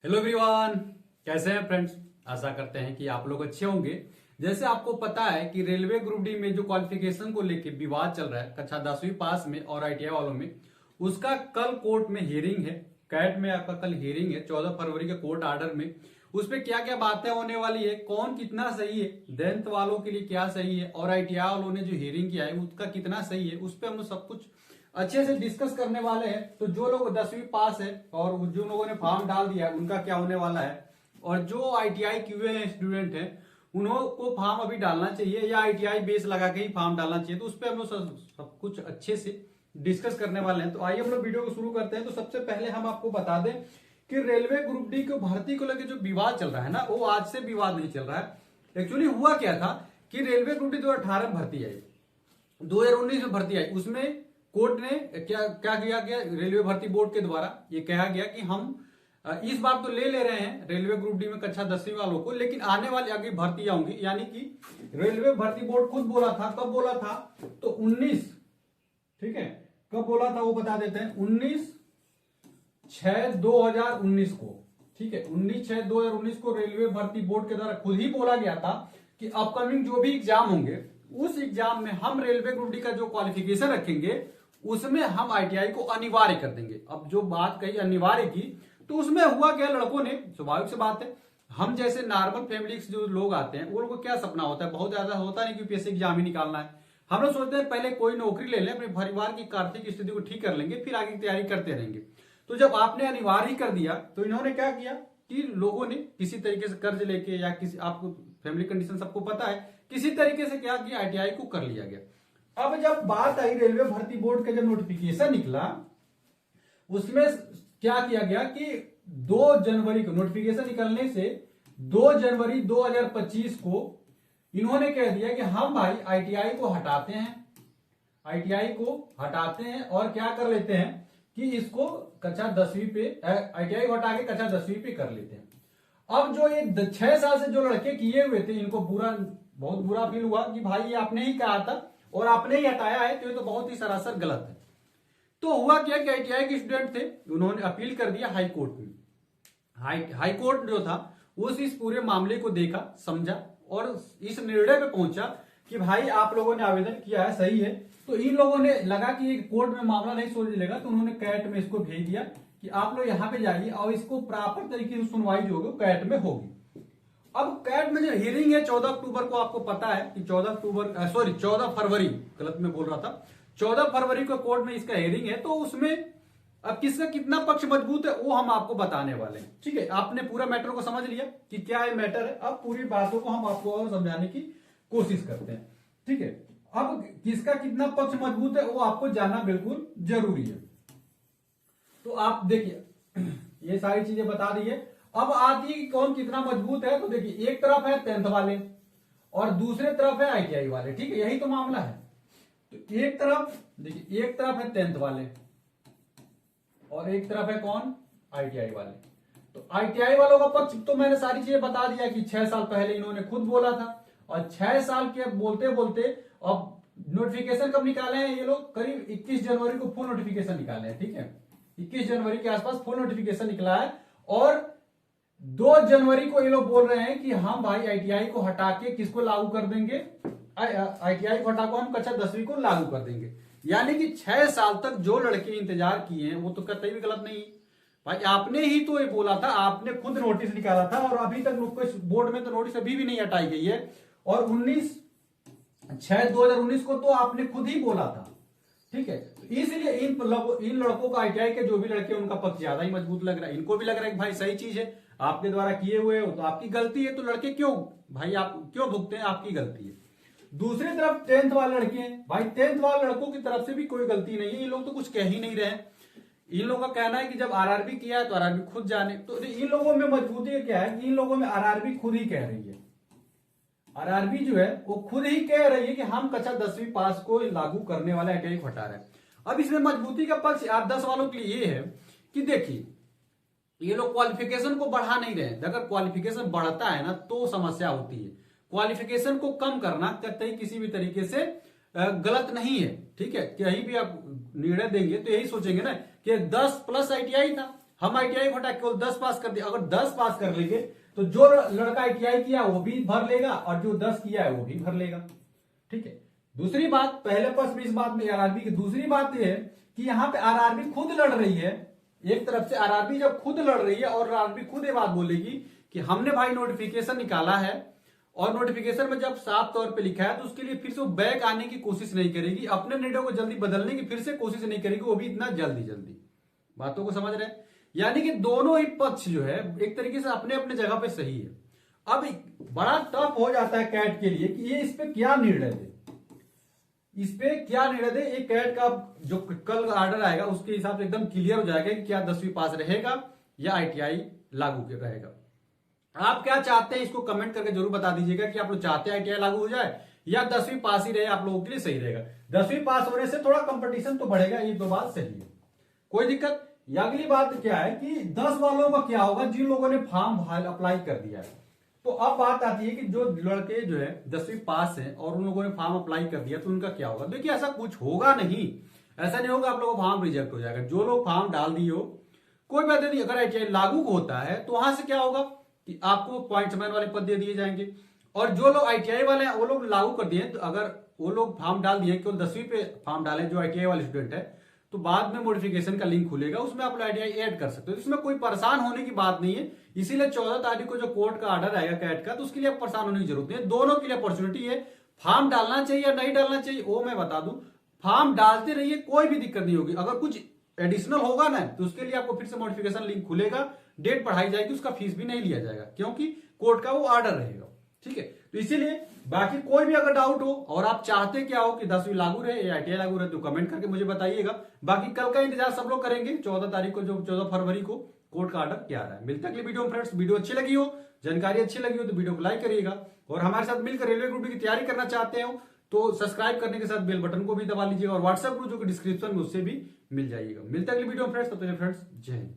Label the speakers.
Speaker 1: Hello everyone, कैसे हैं friends. आशा करते हैं कि आप लोग अच्छे होंगे। जैसे आपको पता है कि रेलवे ग्रुप डी में जो क्वालिफिकेशन को लेके विवाद चल रहा है कक्षा 10वीं पास में और आईटीआई वालों में, उसका कल कोर्ट में हियरिंग है। कैट में आपका कल हियरिंग है 14 फरवरी के कोर्ट ऑर्डर में। उस पर क्या क्या बातें होने वाली है, कौन कितना सही है, टेंथ वालों के लिए क्या सही है और आईटीआई वालों ने जो हियरिंग किया है उसका कितना सही है, उस पर हम लोग सब कुछ अच्छे से डिस्कस करने वाले हैं। तो जो लोग 10वीं पास है और जो लोगों ने फॉर्म डाल दिया है उनका क्या होने वाला है, और जो आईटीआई क्यूए स्टूडेंट हैं उनको फॉर्म अभी डालना चाहिए या आईटीआई बेस लगा के ही फॉर्म डालना चाहिए, तो उस पर हम लोग सब कुछ अच्छे से डिस्कस करने वाले हैं। तो आइए हम लोग वीडियो को शुरू करते हैं। तो सबसे पहले हम आपको बता दें कि रेलवे ग्रुप डी की भर्ती को लेकर जो विवाद चल रहा है ना, वो आज से विवाद नहीं चल रहा है। एक्चुअली हुआ क्या था कि रेलवे ग्रुप डी 2018 में भर्ती आई, 2019 में भर्ती आई। उसमें कोर्ट ने क्या क्या किया गया, रेलवे भर्ती बोर्ड के द्वारा ये कहा गया कि हम इस बार तो ले रहे हैं रेलवे ग्रुप डी में कक्षा 10वीं वालों को, लेकिन आने वाली आगे भर्तियां होंगी। यानी कि रेलवे भर्ती बोर्ड खुद बोला था, कब बोला था तो 19, ठीक है, कब बोला था वो बता देते हैं, 19/6/2019 को, ठीक है, 19/6/2019 को रेलवे भर्ती बोर्ड के द्वारा खुद ही बोला गया था कि अपकमिंग जो भी एग्जाम होंगे उस एग्जाम में हम रेलवे ग्रुप डी का जो क्वालिफिकेशन रखेंगे उसमें हम आईटीआई को अनिवार्य कर देंगे। अब जो बात कही अनिवार्य की, तो उसमें हुआ क्या, लड़कों ने, स्वाभाविक सी बात है, हम जैसे नॉर्मल फैमिली से जो लोग आते हैं वो लोगों को क्या सपना होता है, बहुत ज्यादा होता नहीं कि यूपीएससी एग्जाम ही निकालना है। हम लोग सोचते हैं पहले कोई नौकरी ले लें, अपने परिवार की आर्थिक स्थिति को ठीक कर लेंगे, फिर आगे की तैयारी करते रहेंगे। तो जब आपने अनिवार्य ही कर दिया तो इन्होंने क्या किया कि लोगों ने किसी तरीके से कर्ज लेके या किसी, आपको फैमिली कंडीशन सबको पता है, किसी तरीके से क्या किया, आईटीआई को कर लिया गया। अब जब बात आई रेलवे भर्ती बोर्ड का जब नोटिफिकेशन निकला, उसमें क्या किया गया कि 2 जनवरी को नोटिफिकेशन निकलने से 2 जनवरी 2025 को इन्होंने कह दिया कि हम भाई आईटीआई को हटाते हैं, आईटीआई को हटाते हैं और क्या कर लेते हैं कि इसको कक्षा 10वीं पे, आईटीआई को हटा के कक्षा 10वीं पे कर लेते हैं। अब जो ये 6 साल से जो लड़के किए हुए थे, इनको बहुत बुरा फील हुआ कि भाई ये आपने ही कहा था और आपने ही हटाया है, तो ये तो बहुत ही सरासर गलत है। तो हुआ क्या कि आईटीआई के स्टूडेंट थे, उन्होंने अपील कर दिया हाई कोर्ट में। हाई कोर्ट जो था उस इस पूरे मामले को देखा, समझा और इस निर्णय पे पहुंचा कि भाई आप लोगों ने आवेदन किया है, सही है। तो इन लोगों ने लगा कि कोर्ट में मामला नहीं सोच लेगा, तो उन्होंने कैट में इसको भेज दिया कि आप लोग यहाँ पे जाइए और इसको प्रॉपर तरीके से सुनवाई जो होगी कैट में होगी। अब कैट में जो हियरिंग है 14 अक्टूबर को, आपको पता है कि 14 फरवरी, गलत में बोल रहा था, 14 फरवरी को कोर्ट में इसका हियरिंग है। तो उसमें अब किसका कितना पक्ष मजबूत है वो हम आपको बताने वाले हैं, ठीक है। आपने पूरा मैटर को समझ लिया कि क्या ये मैटर है। अब पूरी बातों को हम आपको और समझाने की कोशिश करते हैं, ठीक है। अब किसका कितना पक्ष मजबूत है वो आपको जानना बिल्कुल जरूरी है। तो आप देखिए ये सारी चीजें बता दी है। अब आती है कौन कितना मजबूत है, तो देखिए एक तरफ है 10th वाले और दूसरे तरफ है आईटीआई वाले, ठीक है, यही तो मामला है। तो एक तरफ देखिए, एक तरफ है 10th वाले और एक तरफ है कौन, आईटीआई वाले। तो आईटीआई वालों का पक्ष तो मैंने सारी चीजें बता दिया कि 6 साल पहले इन्होंने खुद बोला था, और 6 साल के बोलते बोलते अब नोटिफिकेशन कब निकाले हैं ये लोग, करीब 21 जनवरी को फुल नोटिफिकेशन निकाले हैं, ठीक है, 21 जनवरी के आसपास फुल नोटिफिकेशन निकला है। और 2 जनवरी को ये लोग बोल रहे हैं कि हम भाई आईटीआई को हटा के किसको लागू कर देंगे, आईटीआई को हटा को हम कक्षा 10वीं को लागू कर देंगे। यानी कि 6 साल तक जो लड़के इंतजार किए हैं वो तो कतई भी गलत नहीं भाई, आपने ही तो ये बोला था, आपने खुद नोटिस निकाला था और अभी तक बोर्ड में तो नोटिस अभी भी नहीं हटाई गई है। और 19/6/2019 को तो आपने खुद ही बोला था, ठीक है। इसलिए इन लड़कों का आईटीआई के जो भी लड़के उनका पक्ष ज्यादा ही मजबूत लग रहा है। इनको भी लग रहा है कि भाई सही चीज है, आपके द्वारा किए हुए हो तो आपकी गलती है, तो लड़के क्यों भाई आप क्यों भुगते हैं, आपकी गलती है। दूसरी तरफ 10th वाले लड़के हैं भाई, 10th वाले लड़कों की तरफ से भी कोई गलती नहीं है, ये लोग तो कुछ कह ही नहीं रहे हैं। इन लोगों का कहना है कि जब आरआरबी किया है तो आरआरबी खुद जाने। तो इन लोगों में मजबूती क्या है कि इन लोगों में आरआरबी खुद ही कह रही है, आरआरबी जो है वो खुद ही कह रही है कि हम कक्षा 10वीं पास को लागू करने वाले आईटीआई को हटा रहे हैं। अब इसमें मजबूती का पक्ष 8-10 वालों के लिए ये है कि देखिए ये लोग क्वालिफिकेशन को बढ़ा नहीं रहे। अगर क्वालिफिकेशन बढ़ता है ना तो समस्या होती है, क्वालिफिकेशन को कम करना कतई किसी भी तरीके से गलत नहीं है, ठीक है। कहीं भी आप निर्णय देंगे तो यही सोचेंगे ना कि 10+ आईटीआई था, हम ITI को हटा केवल 10 पास कर दिया। अगर 10 पास कर लेंगे तो जो लड़का ITI किया वो भी भर लेगा और जो 10 किया है वो भी भर लेगा। ठीक है। दूसरी बात, पहले प्रश्न में इस बात में आरआरबी की दूसरी बात यह है कि यहाँ पे आरआरबी खुद लड़ रही है। एक तरफ से आरआरबी जब खुद लड़ रही है और आरआरबी खुद ये बात बोलेगी कि हमने भाई नोटिफिकेशन निकाला है और नोटिफिकेशन में जब साफ तौर पे लिखा है तो उसके लिए फिर से वो बैक आने की कोशिश नहीं करेगी, अपने निर्णय को जल्दी बदलने की फिर से कोशिश नहीं करेगी, वो भी इतना जल्दी। बातों को समझ रहे हैं? यानी कि दोनों ही पक्ष जो है एक तरीके से अपने अपने जगह पे सही है। अब बड़ा टफ हो जाता है कैट के लिए कि ये इस पे क्या निर्णय दे, इस पे क्या निर्णय दे। एक कैट का जो कल का ऑर्डर आएगा उसके हिसाब से एकदम क्लियर हो जाएगा कि क्या 10वीं पास रहेगा या ITI लागू रहेगा। आप क्या चाहते हैं इसको कमेंट करके जरूर बता दीजिएगा कि आप लोग चाहते हैं ITI लागू हो जाए या 10वीं पास ही रहे, आप लोगों के लिए सही रहेगा। 10वीं पास होने से थोड़ा कंपटीशन तो बढ़ेगा, ये तो बात सही है, कोई दिक्कत। अगली बात क्या है कि 10 वालों का क्या होगा जिन लोगों ने फॉर्म अप्लाई कर दिया है। तो अब बात आती है कि जो लड़के जो है 10वीं पास हैं और उन लोगों ने फॉर्म अप्लाई कर दिया तो उनका क्या होगा। देखिए ऐसा कुछ होगा नहीं, ऐसा नहीं होगा आप लोगों का फॉर्म रिजेक्ट हो जाएगा। जो लोग फॉर्म डाल दिए हो कोई बात नहीं, अगर ITI लागू होता है तो वहां से क्या होगा कि आपको पॉइंट्समैन वाले पद दे दिए जाएंगे। और जो लोग ITI वाले हैं वो लोग लागू कर दिए, तो अगर वो लोग फॉर्म डाल दिए केवल 10वीं पे फॉर्म डाले जो ITI वाले स्टूडेंट है, तो बाद में मॉडिफिकेशन का लिंक खुलेगा, उसमें आप ITI ऐड कर सकते हो। इसमें कोई परेशान होने की बात नहीं है। इसीलिए 14 तारीख को जो कोर्ट का ऑर्डर आएगा कैट का, तो उसके लिए आप परेशान होने की जरूरत नहीं है। दोनों के लिए अपॉर्चुनिटी है। फॉर्म डालना चाहिए या नहीं डालना चाहिए वो मैं बता दूं, फॉर्म डालते रहिए, कोई भी दिक्कत नहीं होगी। अगर कुछ एडिशनल होगा ना तो उसके लिए आपको फिर से मॉडिफिकेशन लिंक खुलेगा, डेट बढ़ाई जाएगी, उसका फीस भी नहीं लिया जाएगा क्योंकि कोर्ट का वो ऑर्डर रहेगा। ठीक है, तो इसीलिए बाकी कोई भी अगर डाउट हो और आप चाहते क्या हो कि 10वीं लागू रहे या ITI लागू रहे तो कमेंट करके मुझे बताइएगा। बाकी कल का इंतजार सब लोग करेंगे 14 तारीख को, जो 14 फरवरी को कोर्ट का ऑर्डर क्या रहा है। मिलते हैं अगली वीडियो में फ्रेंड्स। वीडियो अच्छी लगी हो, जानकारी अच्छी लगी हो तो वीडियो को लाइक करिएगा और हमारे साथ मिलकर रेलवे ग्रुप की तैयारी करना चाहते हो तो सब्सक्राइब करने के साथ बेल बटन को भी दबा लीजिएगा और व्हाट्सएप ग्रुप जो डिस्क्रिप्शन में उससे भी मिल जाइएगा। मिलते हैं अगली वीडियो में फ्रेंड्स, तब तक फ्रेंड्स जय हिंद।